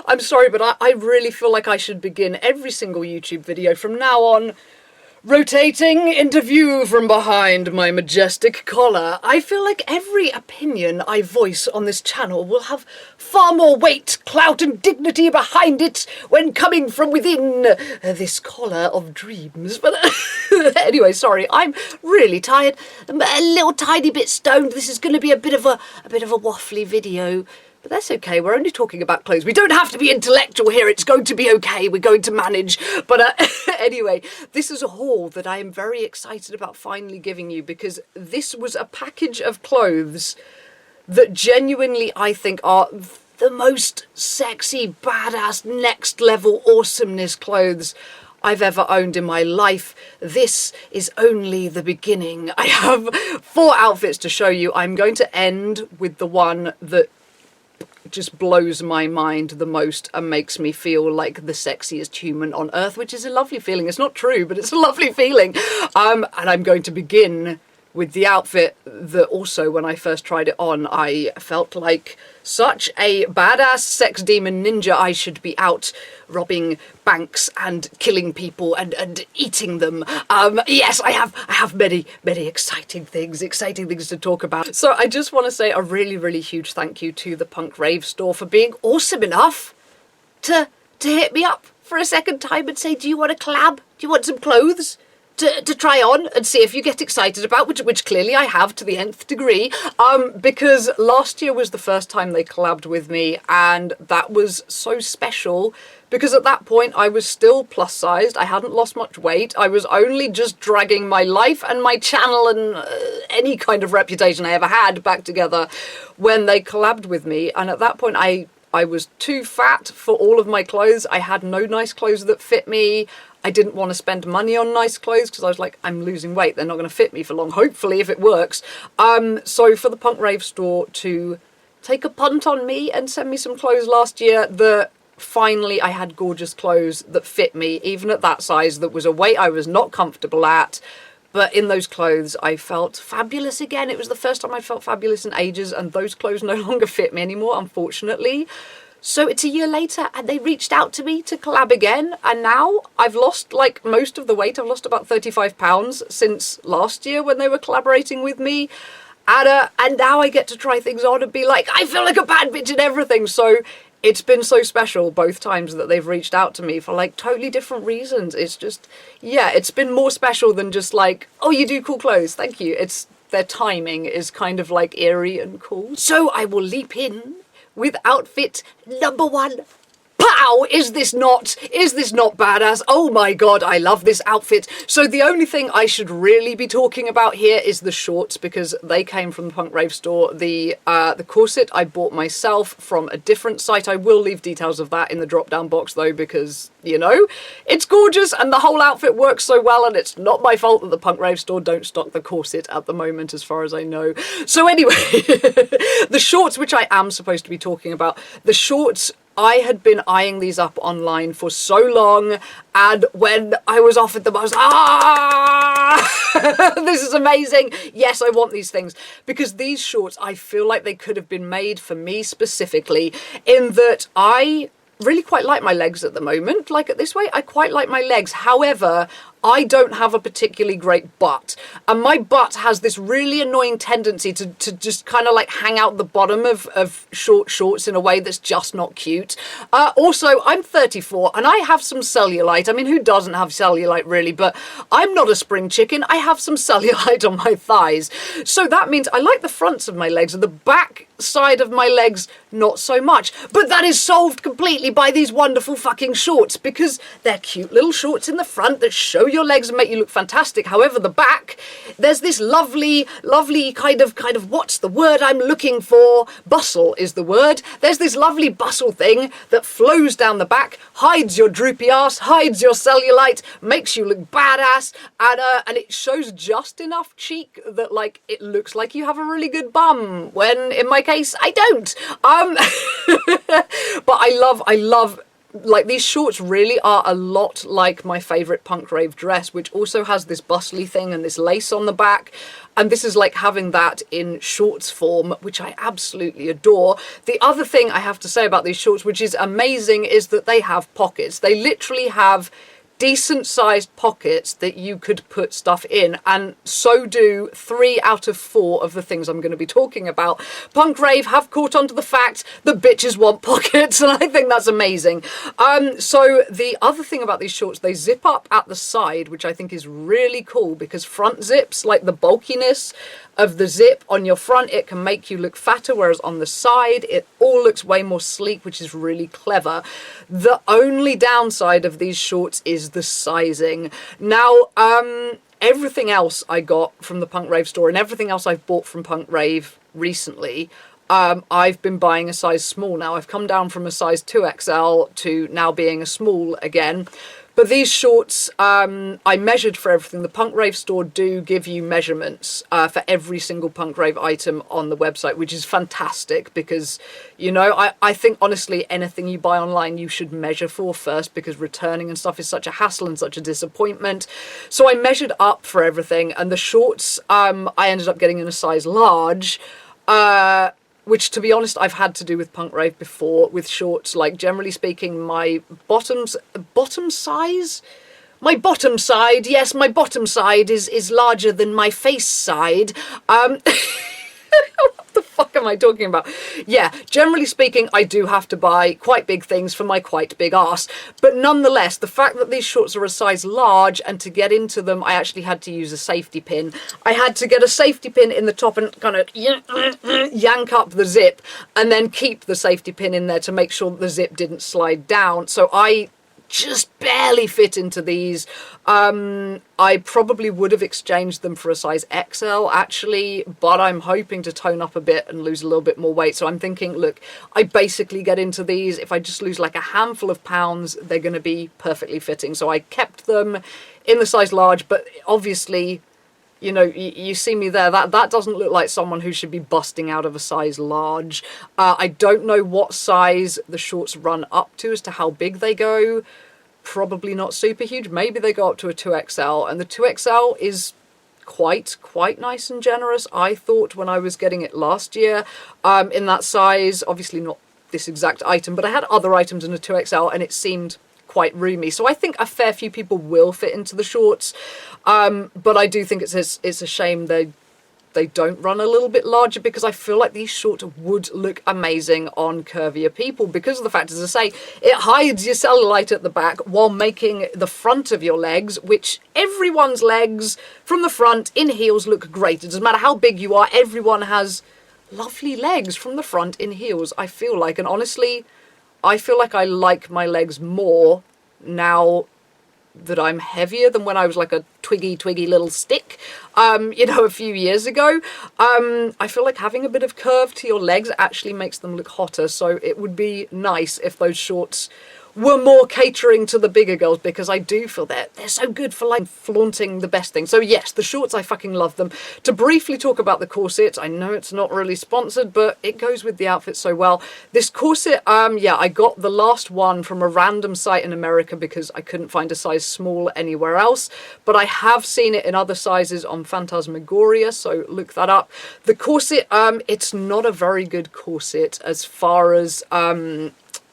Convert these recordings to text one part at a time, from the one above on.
I'm sorry, but I really feel like I should begin every single YouTube video from now on rotating into view from behind my majestic collar. I feel like every opinion I voice on this channel will have far more weight, clout and dignity behind it when coming from within this collar of dreams. But anyway, sorry, I'm really tired. I'm a little tiny bit stoned. This is going to be a bit of a waffly video. But that's okay, we're only talking about clothes. We don't have to be intellectual here, it's going to be okay, we're going to manage. But anyway, this is a haul that I am very excited about finally giving you, because this was a package of clothes that genuinely I think are the most sexy, badass, next level awesomeness clothes I've ever owned in my life. This is only the beginning. I have 4 outfits to show you. I'm going to end with the one that just blows my mind the most and makes me feel like the sexiest human on earth, which is a lovely feeling. It's not true, but it's a lovely feeling. And I'm going to begin with the outfit that also, when I first tried it on, I felt like such a badass sex demon ninja. I should be out robbing banks and killing people and eating them. Yes, I have many exciting things to talk about. So I just want to say a really huge thank you to the Punk Rave Store for being awesome enough to hit me up for a second time and say, do you want a collab? Do you want some clothes to try on and see if you get excited about, which clearly I have to the nth degree, because last year was the first time they collabed with me, and that was so special because at that point I was still plus sized, I hadn't lost much weight, I was only just dragging my life and my channel and any kind of reputation I ever had back together when they collabed with me. And at that point I was too fat for all of my clothes. I had no nice clothes that fit me. I didn't want to spend money on nice clothes because I was like, I'm losing weight, they're not going to fit me for long, hopefully, if it works. So for the Punk Rave Store to take a punt on me and send me some clothes last year that finally I had gorgeous clothes that fit me, even at that size, that was a weight I was not comfortable at. But in those clothes, I felt fabulous again. It was the first time I felt fabulous in ages, and those clothes no longer fit me anymore, unfortunately. So it's a year later, and they reached out to me to collab again, and now I've lost like most of the weight. I've lost about 35 pounds since last year when they were collaborating with me. And now I get to try things on and be like, I feel like a bad bitch in everything. So it's been so special both times that they've reached out to me for like totally different reasons. It's just, yeah, it's been more special than just like, oh, you do cool clothes, thank you. It's their timing is kind of like eerie and cool. So I will leap in with outfit number 1. Pow! Is this not badass? Oh my god, I love this outfit. So the only thing I should really be talking about here is the shorts, because they came from the Punk Rave Store. The corset I bought myself from a different site. I will leave details of that in the drop down box though, because, you know, it's gorgeous and the whole outfit works so well, and it's not my fault that the Punk Rave Store don't stock the corset at the moment, as far as I know. So anyway, the shorts, which I am supposed to be talking about, the shorts, I had been eyeing these up online for so long, and when I was offered them, I was this is amazing. Yes, I want these things, because these shorts, I feel like they could have been made for me specifically, in that I really quite like my legs at the moment. Like at this weight, I quite like my legs. However, I don't have a particularly great butt, and my butt has this really annoying tendency to just kind of like hang out the bottom of short shorts in a way that's just not cute. Also, I'm 34 and I have some cellulite. I mean, who doesn't have cellulite really? But I'm not a spring chicken. I have some cellulite on my thighs. So that means I like the fronts of my legs, and the back side of my legs not so much. But that is solved completely by these wonderful fucking shorts, because they're cute little shorts in the front that show your legs and make you look fantastic. However, the back, there's this lovely kind of what's the word I'm looking for? Bustle is the word. There's this lovely bustle thing that flows down the back, hides your droopy ass, hides your cellulite, makes you look badass, and it shows just enough cheek that like it looks like you have a really good bum, when in my case I don't. But I love like, these shorts really are a lot like my favourite punk rave dress, which also has this bustly thing and this lace on the back. And this is like having that in shorts form, which I absolutely adore. The other thing I have to say about these shorts, which is amazing, is that they have pockets. They literally have decent sized pockets that you could put stuff in, and so do 3 out of 4 of the things I'm going to be talking about. Punk Rave have caught on to the fact that bitches want pockets, and I think that's amazing. So the other thing about these shorts, they zip up at the side, which I think is really cool, because front zips, like the bulkiness of the zip on your front, it can make you look fatter, whereas on the side it all looks way more sleek, which is really clever. The only downside of these shorts is the sizing. Now, everything else I got from the Punk Rave store and everything else I've bought from Punk Rave recently, I've been buying a size small now. I've come down from a size 2XL to now being a small again. But these shorts, I measured for everything. The Punk Rave store do give you measurements for every single Punk Rave item on the website, which is fantastic because, you know, I think honestly anything you buy online you should measure for first, because returning and stuff is such a hassle and such a disappointment. So I measured up for everything, and the shorts I ended up getting in a size large, which, to be honest, I've had to do with Punk Rave before with shorts. Like, generally speaking, my bottom size, yes, my bottom side is larger than my face side. What the fuck am I talking about? Yeah, generally speaking, I do have to buy quite big things for my quite big ass. But nonetheless, the fact that these shorts are a size large, and to get into them, I actually had to use a safety pin. I had to get a safety pin in the top and kind of yank up the zip, and then keep the safety pin in there to make sure that the zip didn't slide down. So I just barely fit into these. I probably would have exchanged them for a size XL actually, but I'm hoping to tone up a bit and lose a little bit more weight. So I'm thinking, look, I basically get into these. If I just lose like a handful of pounds, they're going to be perfectly fitting. So I kept them in the size large, but obviously, you know, you see me there, that doesn't look like someone who should be busting out of a size large. I don't know what size the shorts run up to as to how big they go. Probably not super huge. Maybe they go up to a 2XL, and the 2XL is quite nice and generous, I thought, when I was getting it last year, in that size. Obviously not this exact item, but I had other items in a 2XL and it seemed quite roomy. So I think a fair few people will fit into the shorts, but I do think it's a shame they don't run a little bit larger, because I feel like these shorts would look amazing on curvier people, because of the fact, as I say, it hides your cellulite at the back while making the front of your legs, which everyone's legs from the front in heels look great. It doesn't matter how big you are, everyone has lovely legs from the front in heels, I feel like. And honestly, I feel like I like my legs more now that I'm heavier than when I was like a twiggy little stick, you know, a few years ago. I feel like having a bit of curve to your legs actually makes them look hotter, so it would be nice if those shorts were more catering to the bigger girls, because I do feel they're so good for like flaunting the best thing. So yes, the shorts, I fucking love them. To briefly talk about the corset, I know it's not really sponsored, but it goes with the outfit so well. This corset, yeah, I got the last one from a random site in America because I couldn't find a size small anywhere else, but I have seen it in other sizes on Phantasmagoria, so look that up. The corset, it's not a very good corset as far as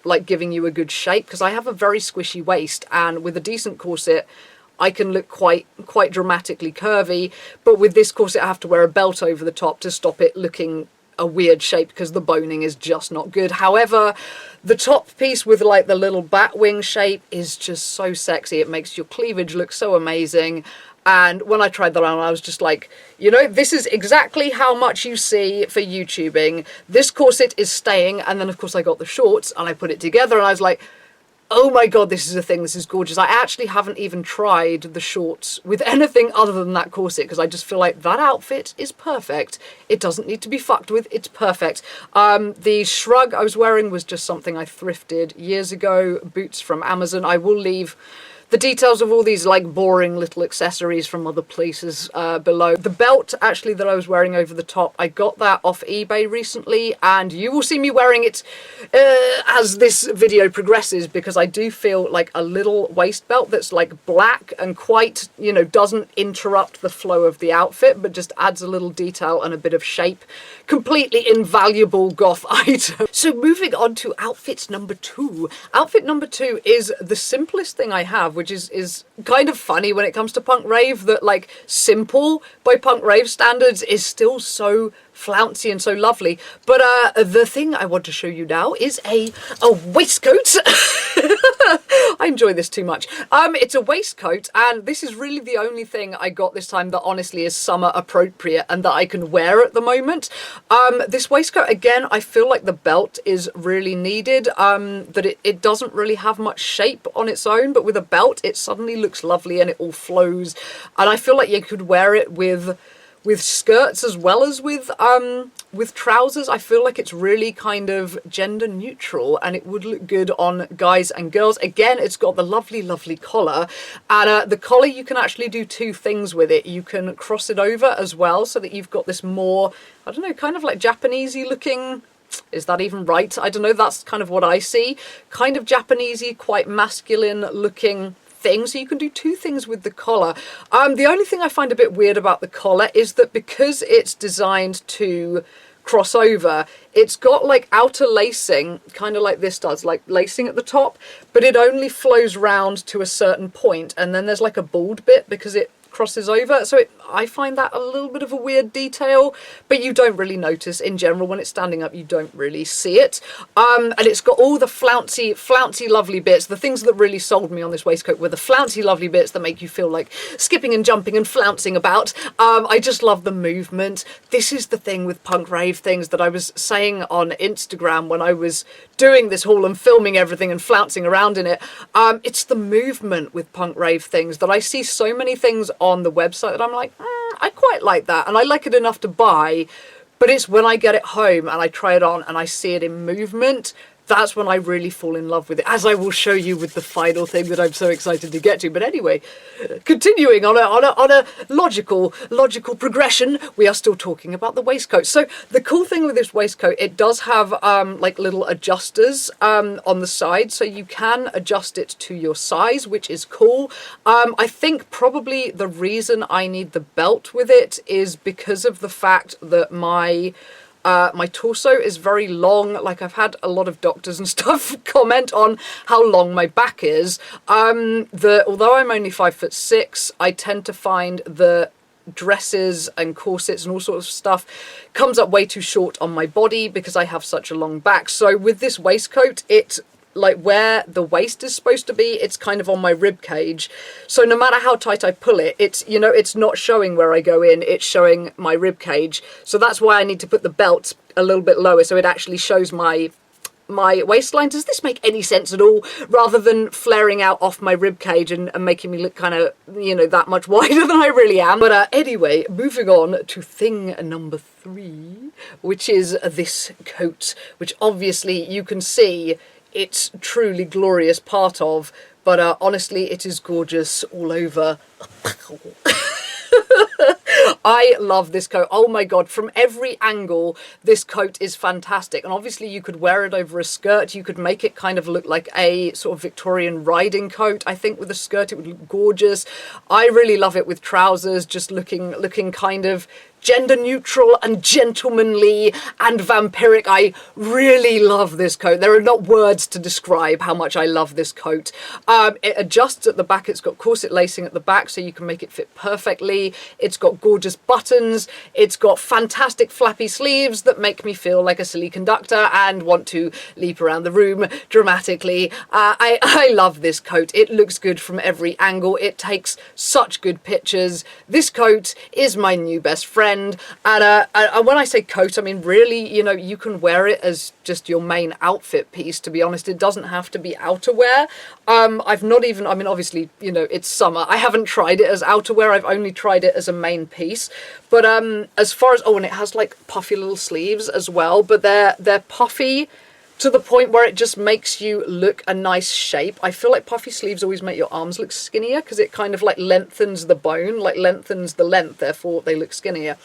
like giving you a good shape, because I have a very squishy waist, and with a decent corset I can look quite dramatically curvy, but with this corset I have to wear a belt over the top to stop it looking a weird shape, because the boning is just not good. However, the top piece with like the little bat wing shape is just so sexy. It makes your cleavage look so amazing. And when I tried that on, I was just like, you know, this is exactly how much you see for YouTubing. This corset is staying. And then, of course, I got the shorts and I put it together and I was like, oh my God, this is a thing. This is gorgeous. I actually haven't even tried the shorts with anything other than that corset, because I just feel like that outfit is perfect. It doesn't need to be fucked with. It's perfect. The shrug I was wearing was just something I thrifted years ago. Boots from Amazon. I will leave the details of all these like boring little accessories from other places below. The belt actually that I was wearing over the top, I got that off eBay recently, and you will see me wearing it as this video progresses, because I do feel like a little waist belt that's like black and quite, you know, doesn't interrupt the flow of the outfit, but just adds a little detail and a bit of shape. Completely invaluable goth item. So moving on to outfit number 2. Outfit number 2 is the simplest thing I have, which is kind of funny when it comes to punk rave, that like simple by punk rave standards is still so flouncy and so lovely. But the thing I want to show you now is a waistcoat. I enjoy this too much. It's a waistcoat, and this is really the only thing I got this time that honestly is summer appropriate and that I can wear at the moment. This waistcoat, again, I feel like the belt is really needed, that it doesn't really have much shape on its own, but with a belt it suddenly looks lovely and it all flows, and I feel like you could wear it with skirts as well as with trousers. I feel like it's really kind of gender neutral, and it would look good on guys and girls. Again, it's got the lovely, lovely collar, and the collar, you can actually do two things with it. You can cross it over as well, so that you've got this more, I don't know, kind of like Japanesey looking. Is that even right? I don't know. That's kind of what I see. Kind of Japanesey, quite masculine looking thing, so you can do two things with the collar. The only thing I find a bit weird about the collar is that because it's designed to cross over, it's got like outer lacing, kind of like this does, like lacing at the top, but it only flows round to a certain point, and then there's like a bald bit because it crosses over. So I find that a little bit of a weird detail, but you don't really notice in general when it's standing up. You don't really see it. And it's got all the flouncy lovely bits. The things that really sold me on this waistcoat were the flouncy lovely bits that make you feel like skipping and jumping and flouncing about. I just love the movement. This is the thing with punk rave things that I was saying on Instagram when I was doing this haul and filming everything and flouncing around in it. It's the movement with punk rave things that I see so many things on the website that I'm like, I quite like that, and I like it enough to buy, but it's when I get it home and I try it on and I see it in movement, that's when I really fall in love with it, as I will show you with the final thing that I'm so excited to get to. But anyway, continuing on a logical progression, we are still talking about the waistcoat. So the cool thing with this waistcoat, it does have like little adjusters on the side, so you can adjust it to your size, which is cool. I think probably the reason I need the belt with it is because of the fact that my torso is very long. Like, I've had a lot of doctors and stuff comment on how long my back is. Although I'm only 5'6", I tend to find the dresses and corsets and all sorts of stuff comes up way too short on my body because I have such a long back. So with this waistcoat, it like where the waist is supposed to be, it's kind of on my rib cage. So no matter how tight I pull it, it's, you know, it's not showing where I go in, it's showing my rib cage. So that's why I need to put the belt a little bit lower so it actually shows my waistline. Does this make any sense at all? Rather than flaring out off my rib cage and making me look kind of, you know, that much wider than I really am. But anyway, moving on to thing number 3, which is this coat, which obviously you can see it's truly glorious part of, but honestly, it is gorgeous all over. I love this coat. Oh my god, from every angle, this coat is fantastic. And obviously you could wear it over a skirt. You could make it kind of look like a sort of Victorian riding coat. I think with a skirt it would look gorgeous. I really love it with trousers, just looking kind of gender neutral and gentlemanly and vampiric. I really love this coat. There are not words to describe how much I love this coat. It adjusts at the back. It's got corset lacing at the back so you can make it fit perfectly. It's got gorgeous buttons. It's got fantastic flappy sleeves that make me feel like a silly conductor and want to leap around the room dramatically. I love this coat. It looks good from every angle. It takes such good pictures. This coat is my new best friend. And when I say coat, I mean really, you know, you can wear it as just your main outfit piece, to be honest. It doesn't have to be outerwear. I've not even, I mean, obviously, you know, it's summer. I haven't tried it as outerwear. I've only tried it as a main piece. But as far as, oh, and it has like puffy little sleeves as well, but they're puffy to the point where it just makes you look a nice shape. I feel like puffy sleeves always make your arms look skinnier because it kind of like lengthens the bone, like lengthens the length, therefore they look skinnier.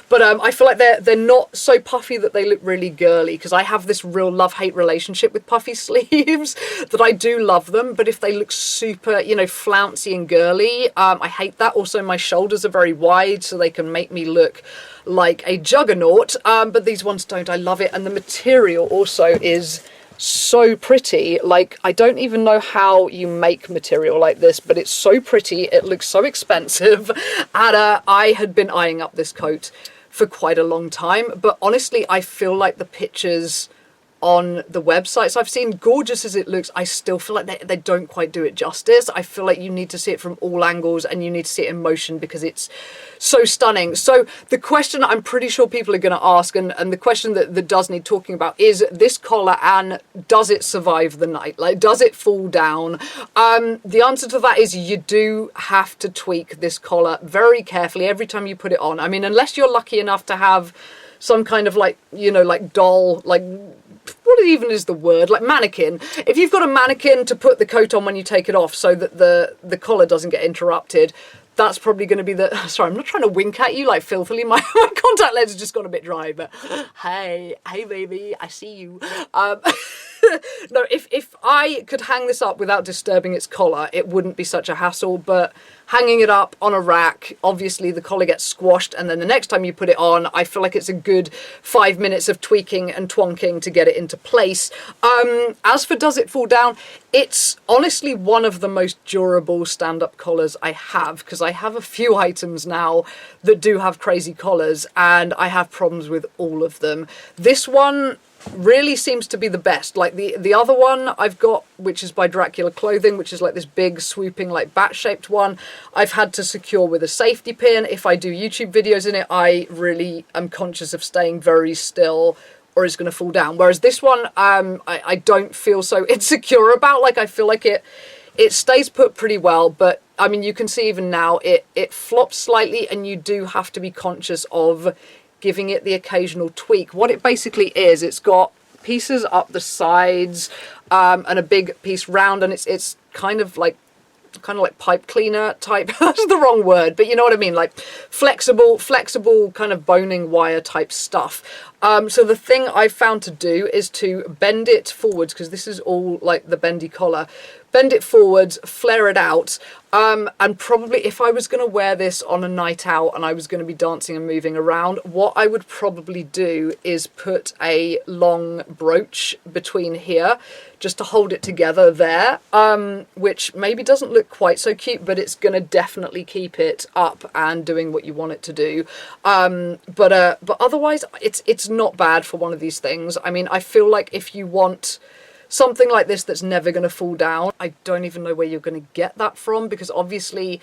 But I feel like they're not so puffy that they look really girly, because I have this real love-hate relationship with puffy sleeves that I do love them, but if they look super, you know, flouncy and girly, I hate that. Also, my shoulders are very wide, so they can make me look like a juggernaut, but these ones don't. I love it, and the material also is so pretty. Like, I don't even know how you make material like this, but it's so pretty, it looks so expensive, and I had been eyeing up this coat for quite a long time, but honestly I feel like the pictures on the websites I've seen, gorgeous as it looks, I still feel like they don't quite do it justice. I feel like you need to see it from all angles and you need to see it in motion because it's so stunning. So the question I'm pretty sure people are going to ask, and the question that does need talking about, is this collar, and does it survive the night? Like, does it fall down? The answer to that is you do have to tweak this collar very carefully every time you put it on. I mean, unless you're lucky enough to have some kind of, like, you know, like doll, like, what even is the word, like mannequin. If you've got a mannequin to put the coat on when you take it off so that the collar doesn't get interrupted, that's probably going to be the... Sorry, I'm not trying to wink at you like filthily. My contact lens has just gone a bit dry, but hey baby, I see you. No, if I could hang this up without disturbing its collar, it wouldn't be such a hassle, but hanging it up on a rack, obviously the collar gets squashed, and then the next time you put it on, I feel like it's a good 5 minutes of tweaking and twonking to get it into place. As for does it fall down, it's honestly one of the most durable stand-up collars I have, because I have a few items now that do have crazy collars, and I have problems with all of them. This one really seems to be the best. Like the other one I've got, which is by Dracula Clothing, which is like this big swooping like bat-shaped one, I've had to secure with a safety pin. If I do YouTube videos in it, I really am conscious of staying very still or it's going to fall down. Whereas this one, I don't feel so insecure about. Like, I feel like it stays put pretty well, but I mean, you can see even now it flops slightly, and you do have to be conscious of giving it the occasional tweak. What it basically is, it's got pieces up the sides and a big piece round, and it's kind of like pipe cleaner type. That's the wrong word, but you know what I mean, like flexible kind of boning wire type stuff. So the thing I've found to do is to bend it forwards, because this is all like the bendy collar. Bend it forwards, flare it out, and probably if I was going to wear this on a night out and I was going to be dancing and moving around, what I would probably do is put a long brooch between here just to hold it together there, which maybe doesn't look quite so cute, but it's going to definitely keep it up and doing what you want it to do. But otherwise, it's not bad for one of these things. I mean, I feel like if you want something like this that's never going to fall down, I don't even know where you're going to get that from, because obviously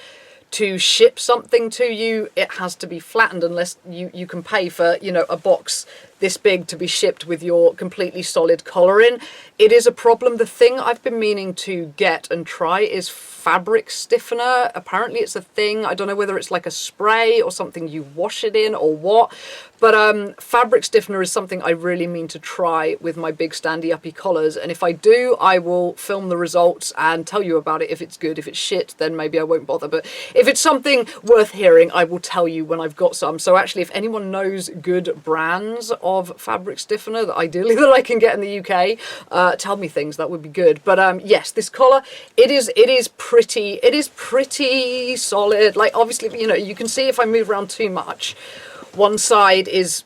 to ship something to you, it has to be flattened, unless you can pay for, you know, a box this big to be shipped with your completely solid collar in. It is a problem. The thing I've been meaning to get and try is fabric stiffener. Apparently it's a thing. I don't know whether it's like a spray or something you wash it in or what, but fabric stiffener is something I really mean to try with my big standy uppy collars, and if I do, I will film the results and tell you about it. If it's good. If it's shit, then maybe I won't bother, but if it's something worth hearing, I will tell you when I've got some. So actually, if anyone knows good brands of fabric stiffener that ideally that I can get in the UK, tell me things, that would be good. But yes, this collar, it is pretty solid. Like, obviously, you know, you can see if I move around too much, one side is...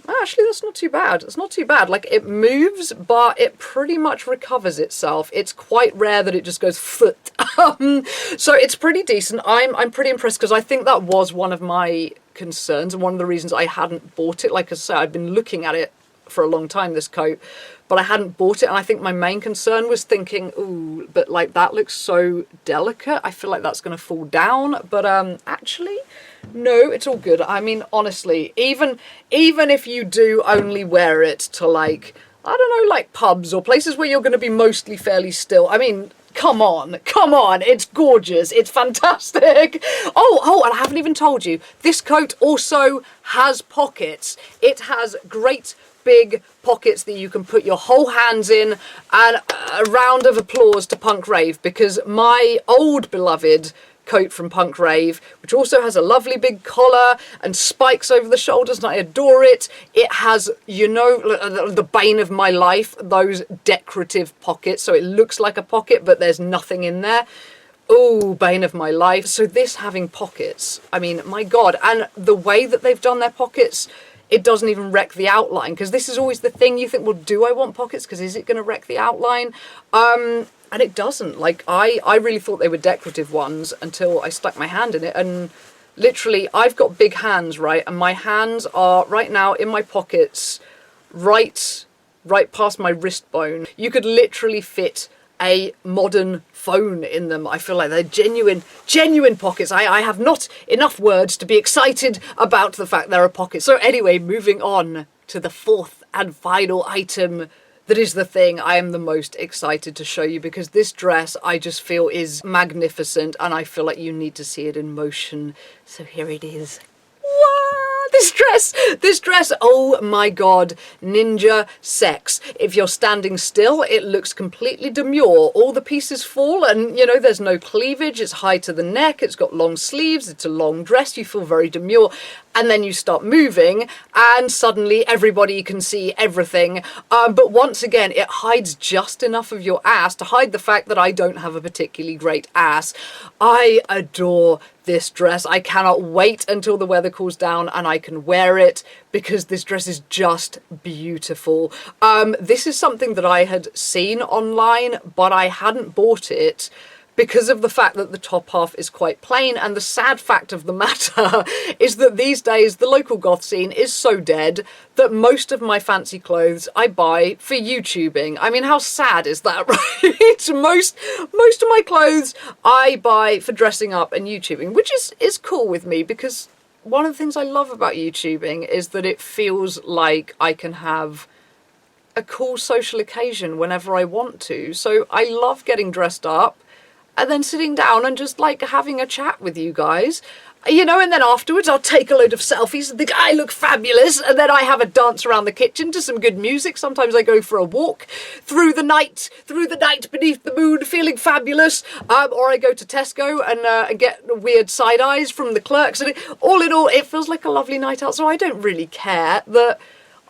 Actually, that's not too bad. It's not too bad. Like, it moves, but it pretty much recovers itself. It's quite rare that it just goes foot. So it's pretty decent. I'm pretty impressed, because I think that was one of my concerns and one of the reasons I hadn't bought it. Like I said, I'd been looking at it for a long time, this coat, but I hadn't bought it, and I think my main concern was thinking, ooh, but like that looks so delicate, I feel like that's going to fall down. But actually, no, it's all good. I mean, honestly, even if you do only wear it to, like, I don't know, like pubs or places where you're going to be mostly fairly still, I mean, come on, it's gorgeous, it's fantastic. Oh, and I haven't even told you, this coat also has pockets. It has great big pockets that you can put your whole hands in, and a round of applause to Punk Rave, because my old beloved coat from Punk Rave, which also has a lovely big collar and spikes over the shoulders, and I adore it. It has, you know, the bane of my life, those decorative pockets, so it looks like a pocket, but there's nothing in there. Oh, bane of my life. So this having pockets, I mean, my God, and the way that they've done their pockets, it doesn't even wreck the outline, because this is always the thing. You think, well, do I want pockets? Because is it going to wreck the outline? And it doesn't. Like, I really thought they were decorative ones until I stuck my hand in it, and literally, I've got big hands, right? And my hands are right now in my pockets, right past my wrist bone. You could literally fit a modern phone in them. I feel like they're genuine pockets. I have not enough words to be excited about the fact there are pockets. So anyway, moving on to the fourth and final item that is the thing I am the most excited to show you, because this dress I just feel is magnificent, and I feel like you need to see it in motion. So here it is. This dress, oh my God, ninja sex. If you're standing still, it looks completely demure. All the pieces fall, and you know, there's no cleavage. It's high to the neck. It's got long sleeves. It's a long dress. You feel very demure. And then you start moving, and suddenly everybody can see everything. But once again, it hides just enough of your ass to hide the fact that I don't have a particularly great ass. I adore this dress. I cannot wait until the weather cools down and I can wear it, because this dress is just beautiful. This is something that I had seen online, but I hadn't bought it because of the fact that the top half is quite plain. And the sad fact of the matter is that these days the local goth scene is so dead that most of my fancy clothes I buy for YouTubing. I mean, how sad is that, right? Most of my clothes I buy for dressing up and YouTubing, which is cool with me, because one of the things I love about YouTubing is that it feels like I can have a cool social occasion whenever I want to. So I love getting dressed up and then sitting down and just like having a chat with you guys, you know, and then afterwards I'll take a load of selfies and think I look fabulous, and then I have a dance around the kitchen to some good music. Sometimes I go for a walk through the night beneath the moon, feeling fabulous, or I go to Tesco and get weird side eyes from the clerks, and all in all, it feels like a lovely night out. So I don't really care that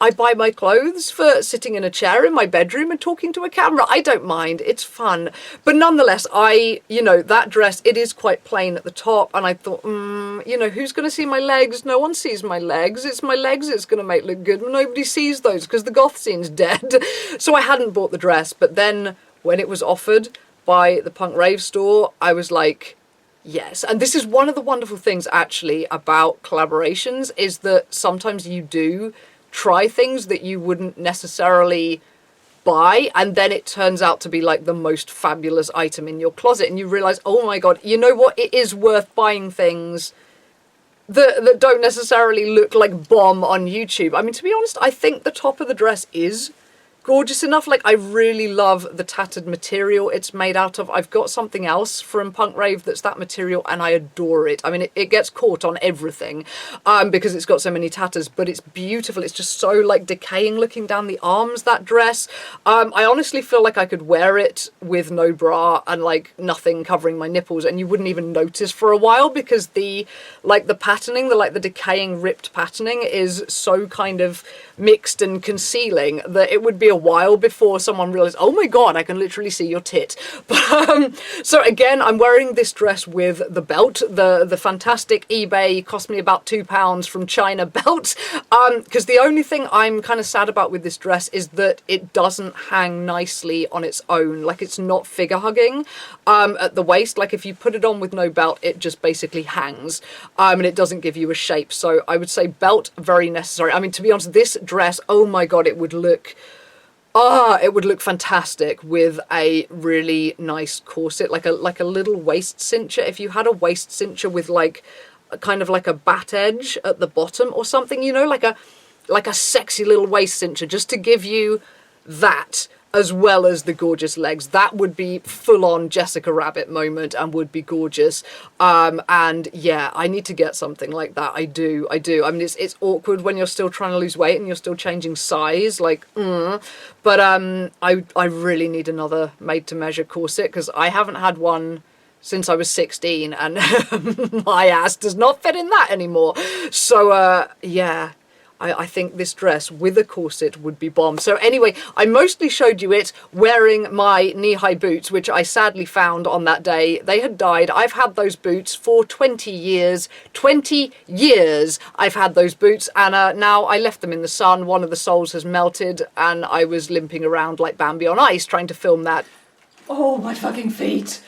I buy my clothes for sitting in a chair in my bedroom and talking to a camera. I don't mind. It's fun. But nonetheless, you know, that dress, it is quite plain at the top. And I thought, you know, who's going to see my legs? No one sees my legs. It's my legs it's going to make look good. Nobody sees those because the goth scene's dead. So I hadn't bought the dress. But then when it was offered by the Punk Rave Store, I was like, yes. And this is one of the wonderful things actually about collaborations, is that sometimes you do try things that you wouldn't necessarily buy, and then it turns out to be like the most fabulous item in your closet, and you realize, oh my God, you know what, it is worth buying things that don't necessarily look like bomb on YouTube. I mean, to be honest, I think the top of the dress is gorgeous enough. Like, I really love the tattered material it's made out of. I've got something else from Punk Rave that's that material, and I adore it. I mean, it gets caught on everything because it's got so many tatters, but it's beautiful. It's just so like decaying looking down the arms, that dress. I honestly feel like I could wear it with no bra and like nothing covering my nipples, and you wouldn't even notice for a while, because the patterning, the decaying ripped patterning is so kind of mixed and concealing that it would be a while before someone realized, oh my God, I can literally see your tit. But, so again, I'm wearing this dress with the belt, the fantastic eBay, cost me about £2 from China belt, because the only thing I'm kind of sad about with this dress is that it doesn't hang nicely on its own. Like, it's not figure hugging at the waist. Like, if you put it on with no belt, it just basically hangs, and it doesn't give you a shape. So I would say belt, very necessary. I mean, to be honest, this dress, oh my God, it would look fantastic with a really nice corset, like a little waist cincher. If you had a waist cincher with like kind of like a bat edge at the bottom or something, you know, like a sexy little waist cincher, just to give you that as well as the gorgeous legs. That would be full-on Jessica Rabbit moment and would be gorgeous. And yeah, I need to get something like that. I do. I mean, it's awkward when you're still trying to lose weight and you're still changing size, like, But I really need another made-to-measure corset, because I haven't had one since I was 16, and my ass does not fit in that anymore. So, yeah. I think this dress with a corset would be bomb. So anyway, I mostly showed you it wearing my knee-high boots, which I sadly found on that day. They had died. I've had those boots for 20 years. 20 years I've had those boots, and now I left them in the sun. One of the soles has melted, and I was limping around like Bambi on ice trying to film that. Oh, my fucking feet.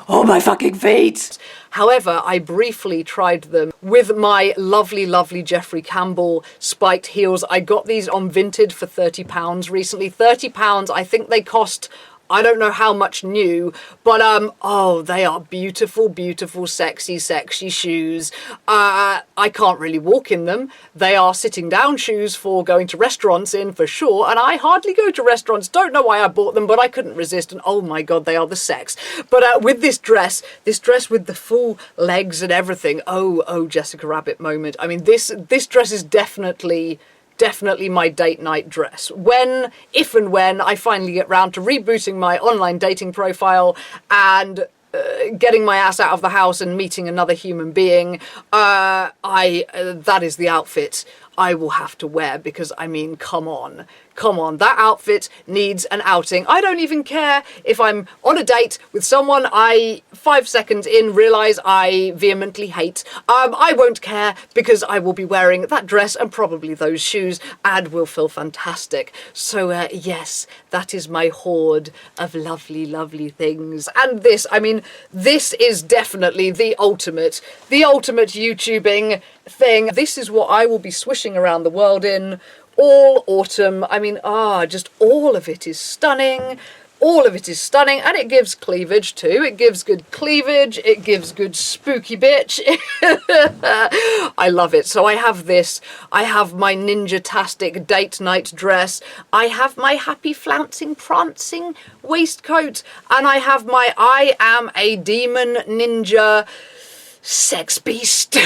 Oh, my fucking feet! However, I briefly tried them with my lovely, lovely Jeffrey Campbell spiked heels. I got these on Vinted for £30 recently. £30, I think they cost, I don't know how much new, but oh, they are beautiful, beautiful, sexy, sexy shoes. I can't really walk in them. They are sitting down shoes for going to restaurants in, for sure, and I hardly go to restaurants. Don't know why I bought them, but I couldn't resist, and oh my god, they are the sex. But with this dress with the full legs and everything, oh, Jessica Rabbit moment. I mean, this dress is definitely my date night dress. If and when I finally get round to rebooting my online dating profile and getting my ass out of the house and meeting another human being, that is the outfit I will have to wear, because, I mean, come on, that outfit needs an outing. I don't even care if I'm on a date with someone I 5 seconds in realise I vehemently hate. I won't care, because I will be wearing that dress and probably those shoes and will feel fantastic. So yes, that is my hoard of lovely, lovely things. And this, I mean, this is definitely the ultimate YouTubing thing. This is what I will be swishing around the world in all autumn. I mean, just all of it is stunning. All of it is stunning, and it gives cleavage too. It gives good cleavage. It gives good spooky bitch. I love it. So I have this. I have my ninja-tastic date night dress. I have my happy flouncing prancing waistcoat, and I have my I am a demon ninja sex beast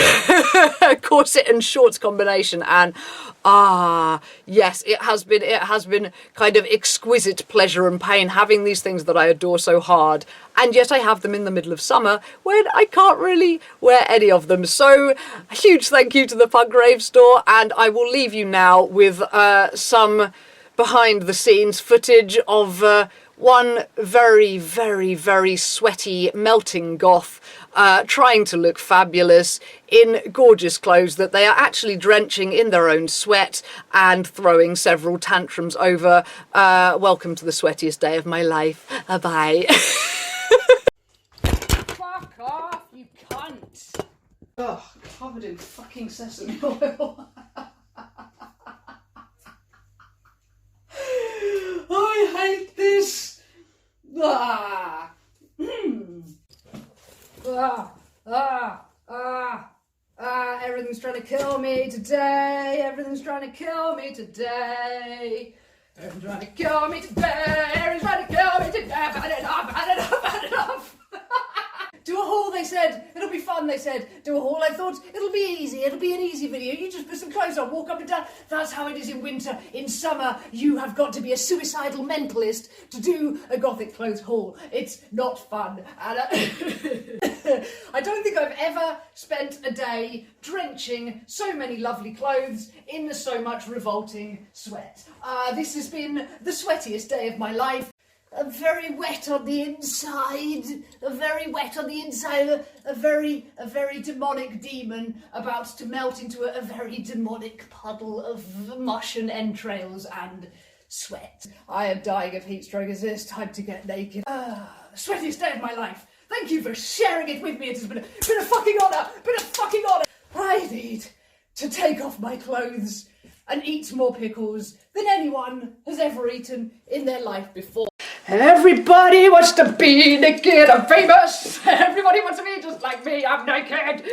corset and shorts combination. And yes, it has been kind of exquisite pleasure and pain having these things that I adore so hard, and yet I have them in the middle of summer when I can't really wear any of them. So a huge thank you to the Punk Rave Store, and I will leave you now with some behind the scenes footage of one very, very, very sweaty, melting goth trying to look fabulous in gorgeous clothes that they are actually drenching in their own sweat and throwing several tantrums over. Welcome to the sweatiest day of my life. Bye. Fuck off, you cunt. Ugh, covered in fucking sesame oil. I hate this. Everything's trying to kill me today. Everything's trying to kill me today. Everything's trying to kill me today. Everything's trying to kill me today. I've had enough. I've had enough. I've had enough. Do a haul, they said. It'll be fun, they said. Do a haul. I thought it'll be easy. It'll be an easy video. You just put some clothes on, walk up and down. That's how it is in winter. In summer, you have got to be a suicidal mentalist to do a gothic clothes haul. It's not fun. And, I don't think I've ever spent a day drenching so many lovely clothes in so much revolting sweat. This has been the sweatiest day of my life. I'm very wet on the inside. I'm very wet on the inside. A very demonic demon about to melt into a very demonic puddle of mush and entrails and sweat. I am dying of heat stroke. It's time to get naked. Sweatiest day of my life. Thank you for sharing it with me. It has been a fucking honour. I need to take off my clothes and eat more pickles than anyone has ever eaten in their life before. Everybody wants to be naked and famous. Everybody wants to be just like me. I'm naked.